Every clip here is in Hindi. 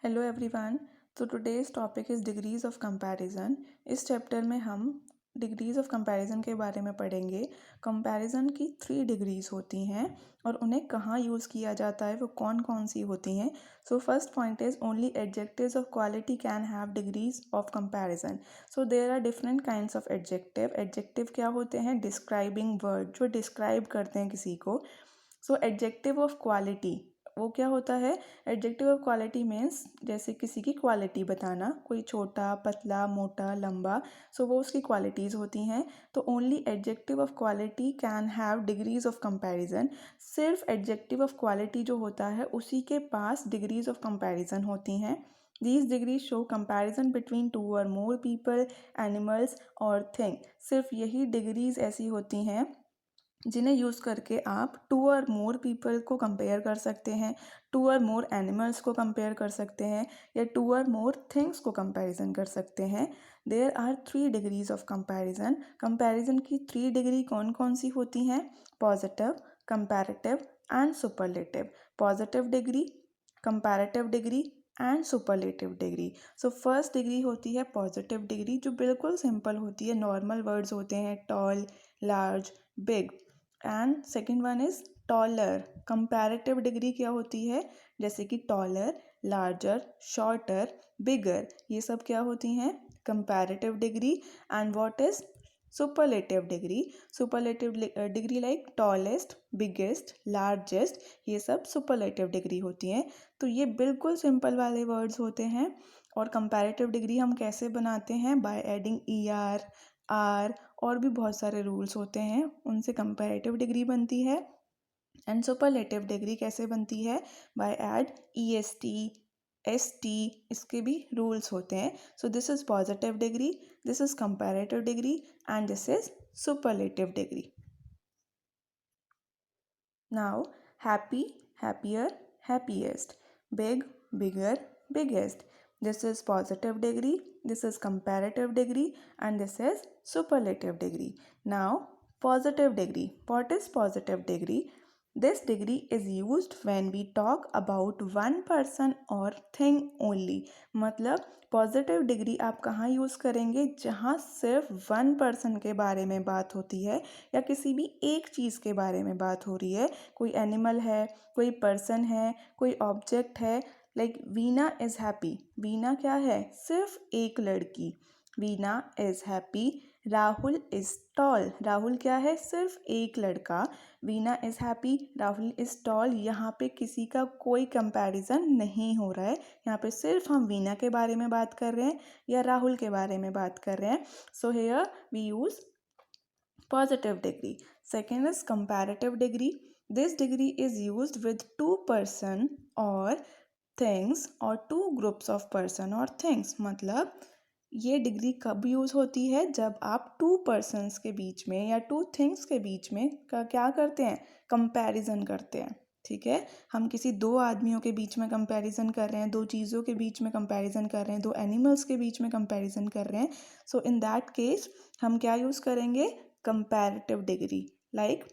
Hello everyone. तो today's topic is degrees of comparison. इस चैप्टर में हम डिग्रीज़ ऑफ कंपैरिजन के बारे में पढ़ेंगे। कंपैरिजन की 3 डिग्रीज़ होती हैं और उन्हें कहाँ यूज़ किया जाता है, वो कौन कौन सी होती हैं। So first point is only adjectives of quality can have degrees of comparison. So there are different kinds of adjective. Adjective क्या होते हैं? डिस्क्राइबिंग वर्ड, जो डिस्क्राइब करते हैं किसी को। सो एडजेक्टिव ऑफ क्वालिटी वो क्या होता है? एडजेक्टिव ऑफ क्वालिटी मीन्स जैसे किसी की क्वालिटी बताना, कोई छोटा, पतला, मोटा, लंबा, सो वो उसकी क्वालिटीज़ होती हैं। तो only adjective of quality can have degrees of comparison. सिर्फ एडजेक्टिव ऑफ क्वालिटी जो होता है उसी के पास डिग्रीज ऑफ कंपैरिजन होती हैं। These degrees show comparison between two or more people, animals और thing। सिर्फ यही डिग्रीज ऐसी होती हैं जिन्हें यूज़ करके आप 2 और मोर पीपल को कंपेयर कर सकते हैं, 2 और मोर एनिमल्स को कंपेयर कर सकते हैं, या 2 और मोर थिंग्स को कंपैरिजन कर सकते हैं। There are 3 degrees of comparison. Comparison की 3 डिग्री कौन कौन सी होती हैं? Positive, comparative and superlative. Positive degree, comparative degree and superlative degree. So first degree होती है पॉजिटिव डिग्री, जो बिल्कुल सिंपल होती है, नॉर्मल वर्ड्स होते हैं, tall, large, big. And second one is taller. Comparative degree क्या होती है? जैसे कि टॉलर, लार्जर, शॉर्टर, बिगर, ये सब क्या होती हैं? Comparative degree. And what is superlative degree? Superlative degree like tallest, biggest, largest, ये सब सुपरलेटिव डिग्री होती हैं। तो ये बिल्कुल सिंपल वाले वर्ड्स होते हैं। और कंपैरेटिव डिग्री हम कैसे बनाते हैं? बाय एडिंग ER, आर, और भी बहुत सारे रूल्स होते हैं, उनसे कंपैरेटिव डिग्री बनती है। एंड सुपरलेटिव डिग्री कैसे बनती है? बाय ऐड EST, ST, इसके भी रूल्स होते हैं। So this is positive degree, this is comparative degree and this is superlative degree. Now happy, happier, happiest, big, bigger, biggest. This is positive degree, this is comparative degree, and this is superlative degree. Now positive degree. What is positive degree? This degree is used when we talk about one person or thing only. मतलब पॉजिटिव डिग्री आप कहाँ यूज़ करेंगे? जहाँ सिर्फ वन पर्सन के बारे में बात होती है या किसी भी एक चीज़ के बारे में बात हो रही है। कोई एनिमल है, कोई पर्सन है, कोई ऑब्जेक्ट है। Like Veena is happy. Veena क्या है? सिर्फ एक लड़की। Veena is happy. Rahul is tall. Rahul क्या है? सिर्फ एक लड़का। Veena is happy, Rahul is tall. यहाँ पे किसी का कोई कंपैरिजन नहीं हो रहा है। यहाँ पे सिर्फ हम वीना के बारे में बात कर रहे हैं या राहुल के बारे में बात कर रहे हैं। So here we use positive degree. Second is comparative degree. This degree is used with two person or things or two groups of person or things. मतलब ये डिग्री कब यूज़ होती है? जब आप टू पर्सन्स के बीच में या टू थिंग्स के बीच में क्या करते हैं? कंपैरिजन करते हैं। ठीक है, हम किसी दो आदमियों के बीच में कंपैरिजन कर रहे हैं, दो चीज़ों के बीच में कंपैरिजन कर रहे हैं, दो एनिमल्स के बीच में कंपैरिजन कर रहे हैं। सो इन दैट केस हम क्या यूज़ करेंगे? Comparative degree. Like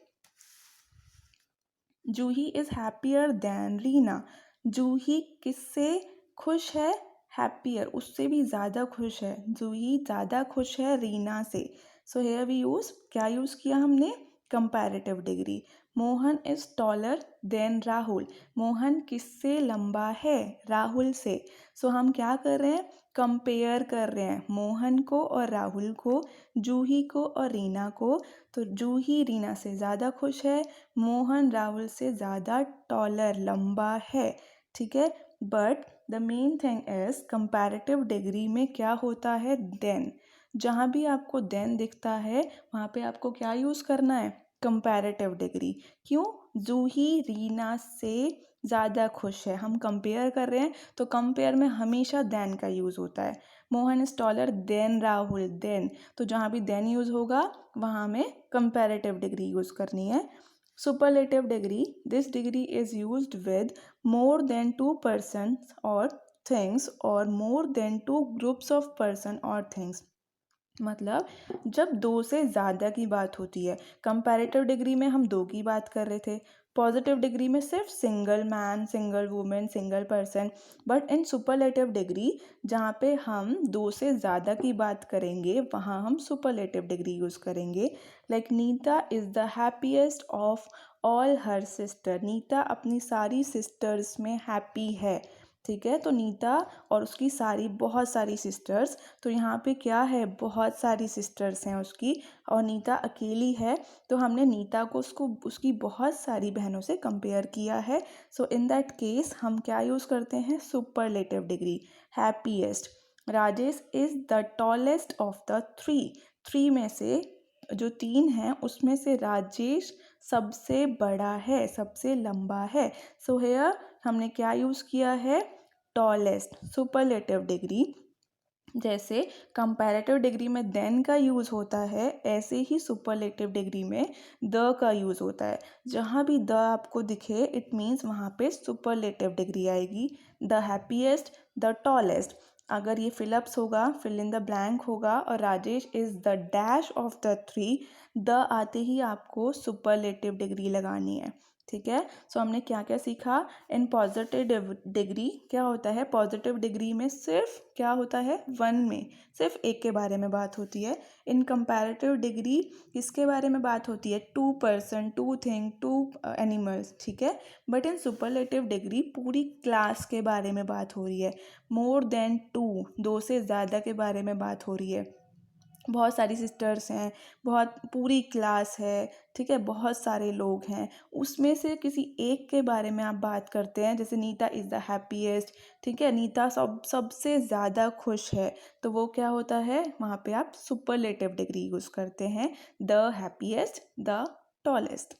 Juhi is happier than Reena. Juhi किससे खुश है? हैप्पियर, उससे भी ज़्यादा खुश है। जूही ज़्यादा खुश है रीना से। सो हेयर वी यूज़, क्या यूज़ किया हमने? Comparative degree. Mohan is taller than Rahul. Mohan किससे लंबा है? राहुल से। सो हम क्या कर रहे हैं? कंपेयर कर रहे हैं मोहन को और राहुल को, जूही को और रीना को। तो जूही रीना से ज़्यादा खुश है, मोहन राहुल से ज़्यादा टॉलर, लंबा है। ठीक है, but the main thing is comparative degree में क्या होता है? देन। जहाँ भी आपको देन दिखता है वहाँ पे आपको क्या यूज़ करना है? Comparative degree. क्यों? जूही रीना से ज़्यादा खुश है, हम कंपेयर कर रहे हैं तो कंपेयर में हमेशा देन का यूज़ होता है। Mohan is taller than Rahul, then, तो जहाँ भी देन यूज़ होगा वहाँ हमें कंपैरेटिव डिग्री यूज़ करनी है। Superlative degree, this degree is used with more than two persons और थिंग्स और more than two groups of person और थिंग्स। मतलब जब दो से ज़्यादा की बात होती है। कंपैरेटिव डिग्री में हम दो की बात कर रहे थे, पॉजिटिव डिग्री में सिर्फ single man, single women, single person. But in superlative degree जहाँ पे हम दो से ज़्यादा की बात करेंगे वहाँ हम सुपरलेटिव डिग्री यूज़ करेंगे। Like Neeta is the happiest of all her sister. Neeta अपनी सारी सिस्टर्स में हैप्पी है। ठीक है, तो नीता और उसकी बहुत सारी सिस्टर्स, तो यहाँ पे क्या है, बहुत सारी सिस्टर्स हैं उसकी और नीता अकेली है, तो हमने नीता को उसकी बहुत सारी बहनों से कंपेयर किया है। सो इन दैट केस हम क्या यूज़ करते हैं, superlative degree, happiest. Rajesh is the tallest of the three में से जो तीन हैं उसमें से राजेश सबसे बड़ा है, सबसे लंबा है। सो हेयर हमने क्या यूज़ किया है, टॉलेस्ट, सुपरलेटिव डिग्री। जैसे कंपैरेटिव डिग्री में देन का यूज़ होता है, ऐसे ही सुपरलेटिव डिग्री में द का यूज़ होता है। जहाँ भी द आपको दिखे इट मीन्स वहाँ पे सुपरलेटिव डिग्री आएगी। The happiest, the tallest. अगर ये फिलअप्स होगा, फिल इन द ब्लैंक होगा और Rajesh is the dash of the three, the आते ही आपको सुपरलेटिव डिग्री लगानी है। ठीक है, सो हमने क्या क्या सीखा। इन पॉजिटिव डिग्री क्या होता है, पॉजिटिव डिग्री में सिर्फ क्या होता है, वन में सिर्फ एक के बारे में बात होती है। इन कंपैरेटिव डिग्री किसके बारे में बात होती है, two person, two thing, two animals. ठीक है, बट इन सुपरलेटिव डिग्री पूरी क्लास के बारे में बात हो रही है। मोर देन टू, दो से ज़्यादा के बारे में बात हो रही है। बहुत सारी सिस्टर्स हैं, बहुत पूरी क्लास है, ठीक है, बहुत सारे लोग हैं, उसमें से किसी एक के बारे में आप बात करते हैं। जैसे नीता इज़ द हैप्पीएस्ट, ठीक है, नीता सबसे ज़्यादा खुश है, तो वो क्या होता है, वहाँ पे आप सुपरलेटिव डिग्री यूज़ करते हैं, द हैप्पीएस्ट, द टॉलेस्ट।